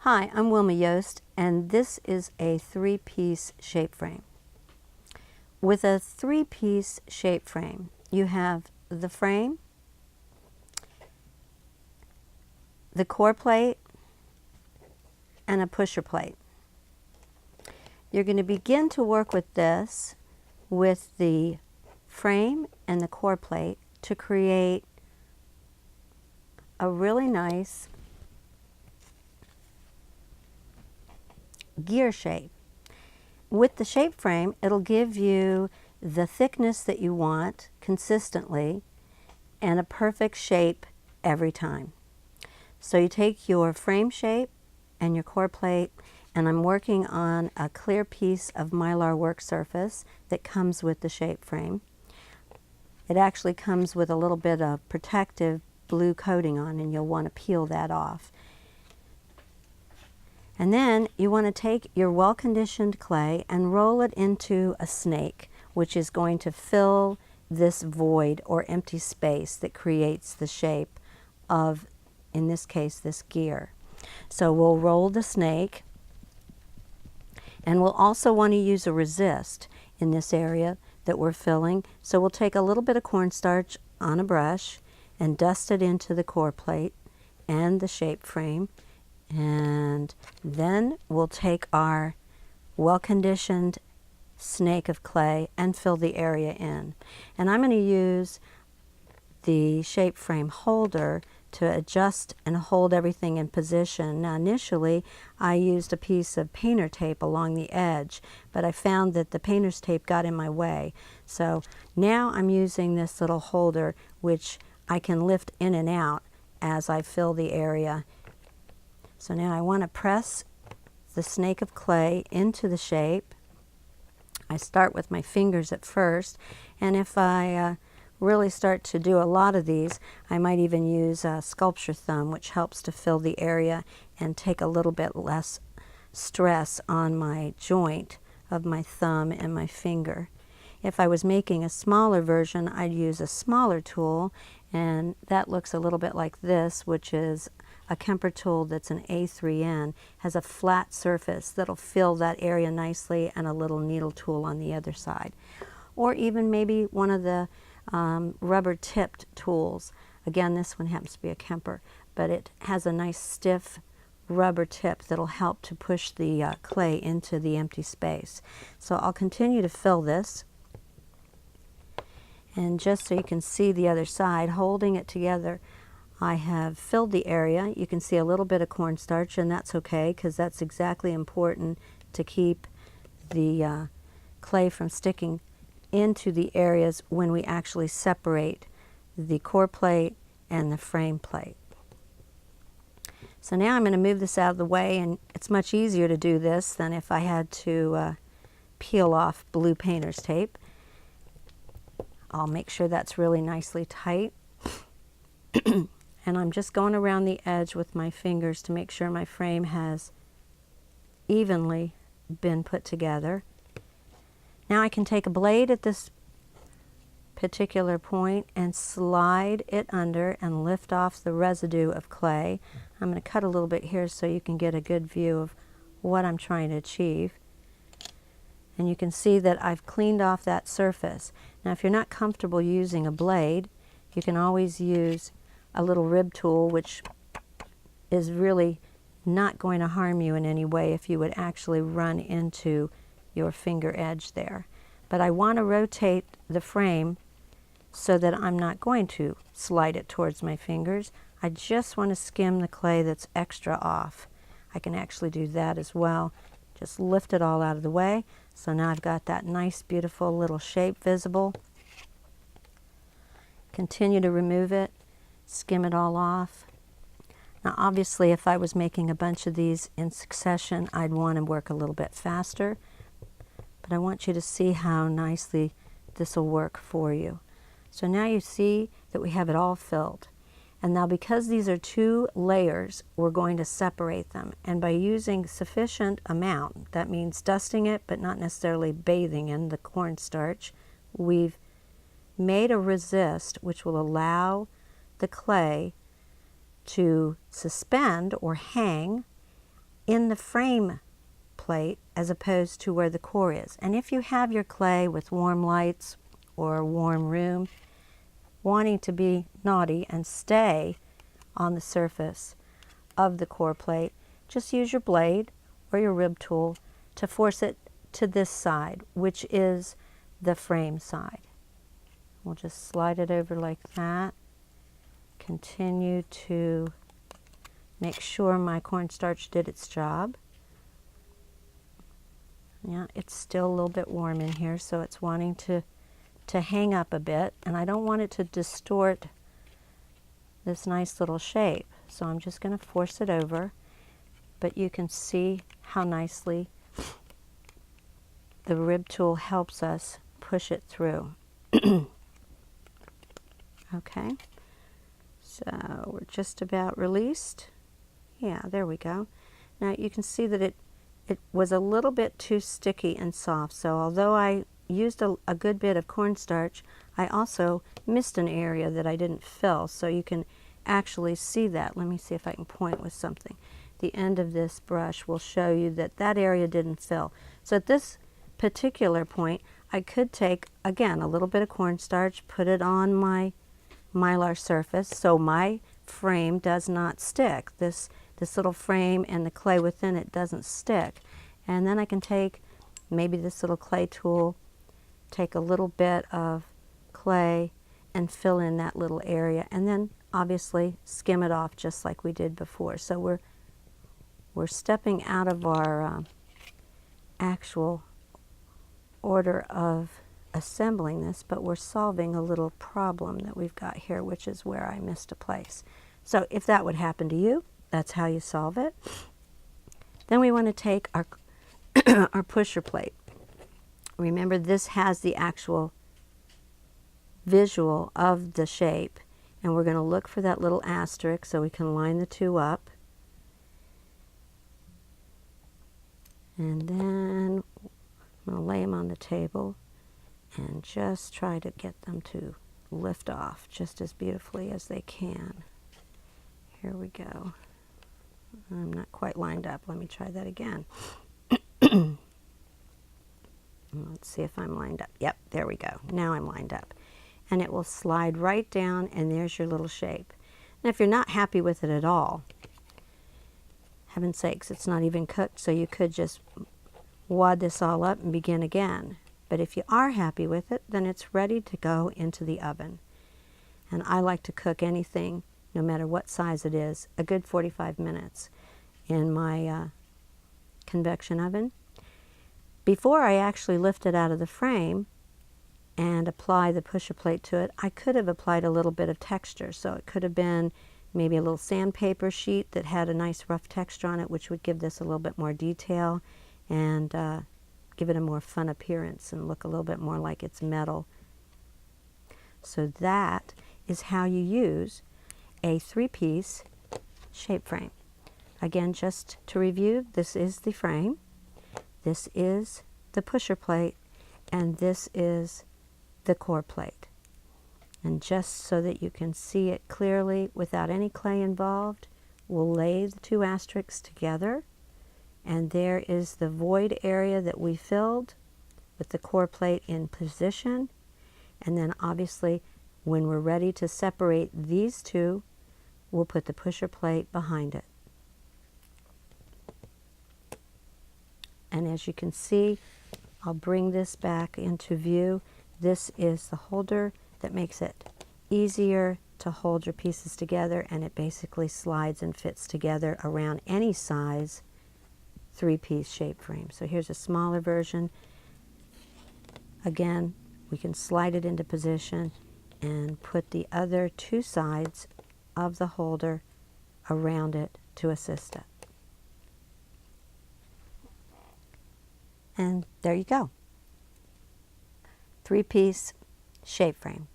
Hi, I'm Wilma Yost, and this is a three-piece shape frame. With a three-piece shape frame, you have the frame, the core plate, and a pusher plate. You're going to begin to work with this with the frame and the core plate to create a really nice gear shape. With the shape frame, it'll give you the thickness that you want consistently and a perfect shape every time. So you take your frame shape and your core plate, and I'm working on a clear piece of Mylar work surface that comes with the shape frame. It actually comes with a little bit of protective blue coating on, and you'll want to peel that off. And then you want to take your well-conditioned clay and roll it into a snake, which is going to fill this void or empty space that creates the shape of, in this case, this gear. So we'll roll the snake, and we'll also want to use a resist in this area that we're filling. So we'll take a little bit of cornstarch on a brush and dust it into the core plate and the shape frame. And then we'll take our well-conditioned snake of clay and fill the area in. And I'm going to use the shape frame holder to adjust and hold everything in position. Now initially I used a piece of painter tape along the edge, but I found that the painter's tape got in my way. So now I'm using this little holder which I can lift in and out as I fill the area. So now I want to press the snake of clay into the shape. I start with my fingers at first, and if I really start to do a lot of these, I might even use a sculpture thumb, which helps to fill the area and take a little bit less stress on my joint of my thumb and my finger. If I was making a smaller version, I'd use a smaller tool, and that looks a little bit like this, which is a Kemper tool that's an A3N, has a flat surface that'll fill that area nicely, and a little needle tool on the other side. Or even maybe one of the rubber tipped tools. Again, this one happens to be a Kemper, but it has a nice stiff rubber tip that'll help to push the clay into the empty space. So I'll continue to fill this. And just so you can see the other side, holding it together, I have filled the area. You can see a little bit of cornstarch, and that's okay because that's exactly important to keep the clay from sticking into the areas when we actually separate the core plate and the frame plate. So now I'm going to move this out of the way, and it's much easier to do this than if I had to peel off blue painter's tape. I'll make sure that's really nicely tight. And I'm just going around the edge with my fingers to make sure my frame has evenly been put together. Now I can take a blade at this particular point and slide it under and lift off the residue of clay. I'm going to cut a little bit here so you can get a good view of what I'm trying to achieve. And you can see that I've cleaned off that surface. Now if you're not comfortable using a blade, you can always use a little rib tool, which is really not going to harm you in any way if you would actually run into your finger edge there. But I want to rotate the frame so that I'm not going to slide it towards my fingers. I just want to skim the clay that's extra off. I can actually do that as well. Just lift it all out of the way. So now I've got that nice, beautiful little shape visible. Continue to remove it, skim it all off. Now obviously if I was making a bunch of these in succession, I'd want to work a little bit faster. But I want you to see how nicely this will work for you. So now you see that we have it all filled. And now because these are two layers, we're going to separate them. And by using sufficient amount, that means dusting it but not necessarily bathing in the cornstarch, we've made a resist which will allow the clay to suspend or hang in the frame plate as opposed to where the core is. And if you have your clay with warm lights or a warm room, wanting to be naughty and stay on the surface of the core plate, just use your blade or your rib tool to force it to this side, which is the frame side. We'll just slide it over like that. Continue to make sure my cornstarch did its job. Yeah, it's still a little bit warm in here, so it's wanting to hang up a bit, and I don't want it to distort this nice little shape. So I'm just going to force it over, but you can see how nicely the rib tool helps us push it through. Okay, so we're just about released. Yeah, there we go. Now you can see that it was a little bit too sticky and soft, so although I used a good bit of cornstarch, I also missed an area that I didn't fill, so you can actually see that. Let me see if I can point with something. The end of this brush will show you that that area didn't fill. So at this particular point, I could take, again, a little bit of cornstarch, put it on my Mylar surface so my frame does not stick. This little frame and the clay within it doesn't stick. And then I can take maybe this little clay tool, take a little bit of clay and fill in that little area, and then obviously skim it off just like we did before. So we're stepping out of our actual order of assembling this, but we're solving a little problem that we've got here, which is where I missed a place. So if that would happen to you, that's how you solve it. Then we want to take our our pusher plate. Remember, this has the actual visual of the shape, and we're going to look for that little asterisk so we can line the two up. And then I'm going to lay them on the table and just try to get them to lift off just as beautifully as they can. Here we go. I'm not quite lined up. Let me try that again. Let's see if I'm lined up. Yep, there we go. Now I'm lined up. And it will slide right down, and there's your little shape. Now, if you're not happy with it at all, heaven's sakes, it's not even cooked, so you could just wad this all up and begin again. But if you are happy with it, then it's ready to go into the oven. And I like to cook anything, no matter what size it is, a good 45 minutes in my convection oven. Before I actually lift it out of the frame and apply the pusher plate to it, I could have applied a little bit of texture. So it could have been maybe a little sandpaper sheet that had a nice rough texture on it, which would give this a little bit more detail and give it a more fun appearance and look a little bit more like it's metal. So that is how you use a 3-piece shape frame. Again, just to review, this is the frame, this is the pusher plate, and this is the core plate. And just so that you can see it clearly without any clay involved, we'll lay the two asterisks together, and there is the void area that we filled with the core plate in position. And then obviously when we're ready to separate these two, we'll put the pusher plate behind it. And as you can see, I'll bring this back into view. This is the holder that makes it easier to hold your pieces together, and it basically slides and fits together around any size 3-piece shape frame. So here's a smaller version. Again, we can slide it into position and put the other two sides of the holder around it to assist it. And there you go. 3-piece shape frame.